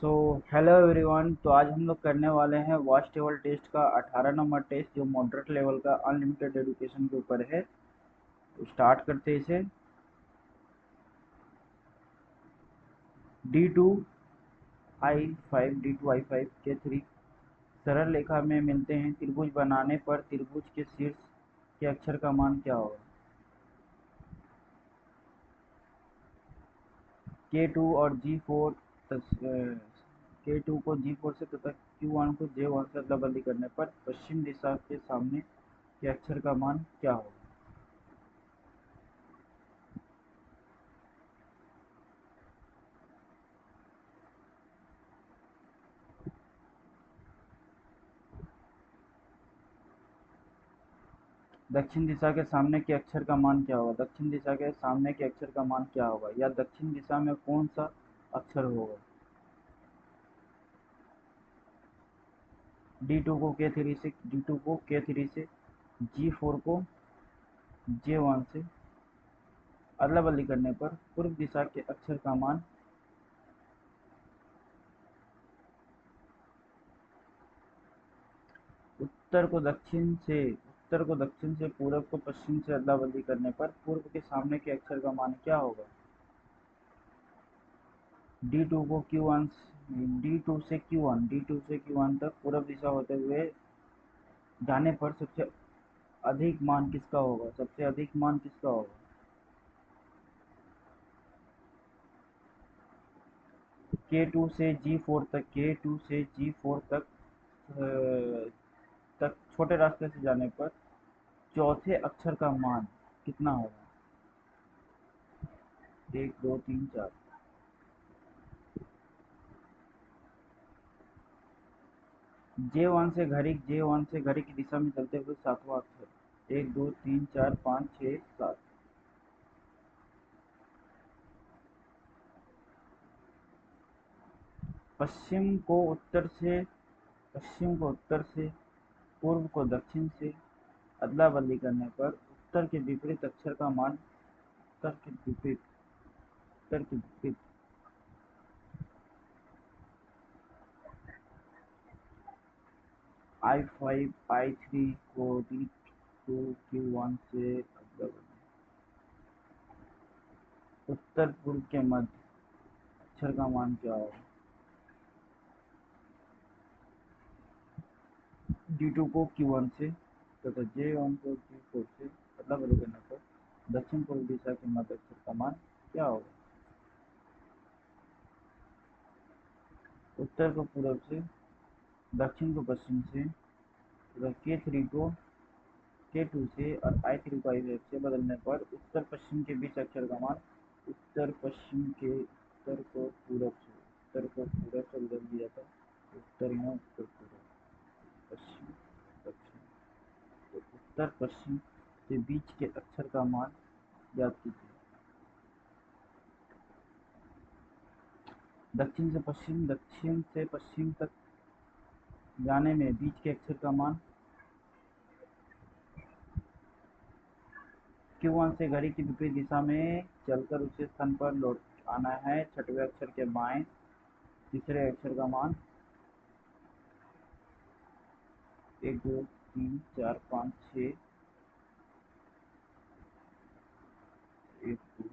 So hello everyone. तो आज हम लोग करने वाले हैं वॉच टेबल टेस्ट का 18 नंबर टेस्ट, जो मॉडरेट लेवल का अनलिमिटेड एजुकेशन के ऊपर है। तो स्टार्ट करते हैं इसे। D2I5 के 3 सरल रेखा में मिलते हैं। त्रिभुज बनाने पर त्रिभुज के शीर्ष के अक्षर का मान क्या होगा? K2 और G4 K2 को G4 से तथा Q1 को J1 से अदला बदली करने पर पश्चिम दिशा के सामने के अक्षर का मान क्या होगा? दक्षिण दिशा के सामने के अक्षर का मान क्या होगा? दक्षिण दिशा के सामने के अक्षर का मान क्या होगा, या दक्षिण दिशा में कौन सा अक्षर होगा? D2 को K3 से, G4 को J1 से अदला बदली करने पर पूर्व दिशा के अक्षर का मान उत्तर को दक्षिण से, पूरब को पश्चिम से अदला बदली करने पर पूर्व के सामने के अक्षर का मान क्या होगा? D2 को Q1 D2 से Q1 तक पूरब दिशा होते हुए जाने पर सबसे अधिक मान किसका होगा? सबसे अधिक मान किसका होगा? K2 से G4 तक, अ, तक छोटे रास्ते से जाने पर चौथे अक्षर का मान कितना होगा? 1 2 3 4। J1 से घड़ी की दिशा में चलते हुए सातवां अक्षर। 1 2 3 4 5 6 7। पश्चिम को उत्तर से, पूर्व को दक्षिण से अदला बदली करने पर उत्तर के विपरीत अक्षर का मान, उत्तर के विपरीत I5 I3 को D2 Q1 से अदला बदली, उत्तर पूर्व के मध्य अक्षर का मान क्या होगा? D2 को Q1 से तथा J1 को G4 से अदला बदली करने पर दक्षिण पूर्व दिशा के मध्य अक्षर का मान क्या होगा? उत्तर को पूर्व से, दक्षिण को पश्चिम से तथा K3 को K2 से और I3 को I5 से बदलने पर उत्तर पश्चिम के बीच अक्षर का मान, उत्तर को पूरब से बदल दिया था। उत्तर यहाँ, उत्तर पूरब, पश्चिम, दक्षिण। तो उत्तर पश्चिम के बीच के अक्षर का मान ज्ञात कीजिए। दक्षिण से पश्चिम तक जाने में बीच के अक्षर का मान। Q1 से घड़ी की विपरीत दिशा में चलकर उसी स्थान पर लौट आना है। छठवें अक्षर के बाएं तीसरे अक्षर का मान। 1 2 3 4 5 6। 1 2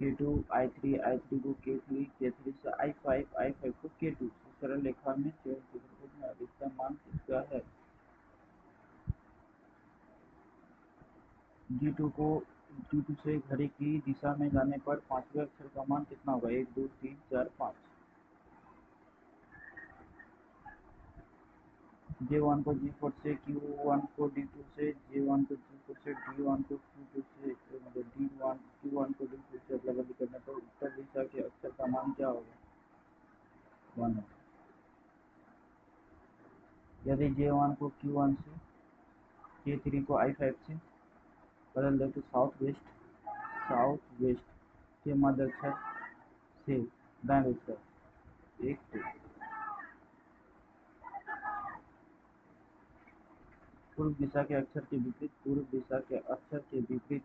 K2 I3 को K3 से I5 को K2 से सरल रेखा में चतुर्भुज में अधिकतम मान किसका है? G2 से घड़ी की दिशा में जाने पर पांचवें अक्षर का मान कितना होगा? 1 2 3 4 5। J1 को G4 से, Q1 को D2 से, J1 को G4 से, D1 को Q2 से, मतलब Q1 को D2 से अदला बदली करने पर उत्तर दिशा के अक्षर का मान क्या होगा? 1 है। यदि J1 को Q1 से, K3 को I5 से बदल दे तो साउथ वेस्ट के मध्य अक्षर से दाएं उत्तर। 1 2 पूर्व दिशा के अक्षर के विपरीत पूर्व दिशा के अक्षर के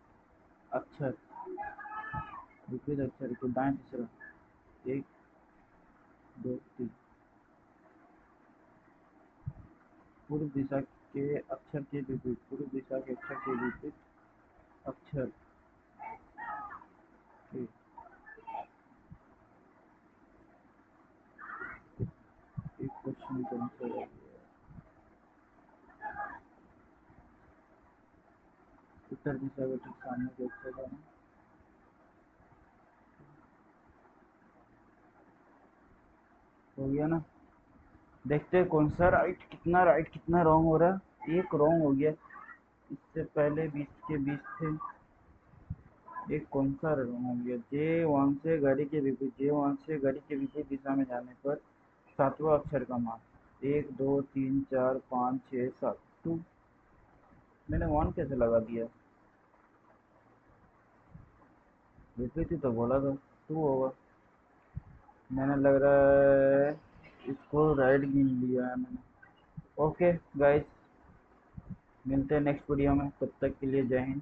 अक्षर विपरीत अक्षर को दाएं तीसरा 1 2 3 पूर्व दिशा के अक्षर के विपरीत पूर्व दिशा के अक्षर के विपरीत अक्षर के एक क्वेश्चन का आंसर है उत्तर दिशा के ठीक सामने के अक्षर का नाम हो गया ना। देखते हैं कौन सा राइट कितना रॉन्ग हो रहा है। एक रॉन्ग हो गया, इससे पहले 20 के 20 थे। एक कौन सा रॉन्ग हो गया। J1 से घड़ी के विपरीत दिशा में जाने पर सातवां अक्षर का मान 1 2 3 4 5 6 7 2। मैंने 1 कैसे लगा दिया, विपरीत ही तो बोला था 2 होगा। मैंने लग रहा है इसको राइट गिन लिया है मैंने। ओके गाइस, मिलते हैं नेक्स्ट वीडियो में, तब तक के लिए जय हिंद।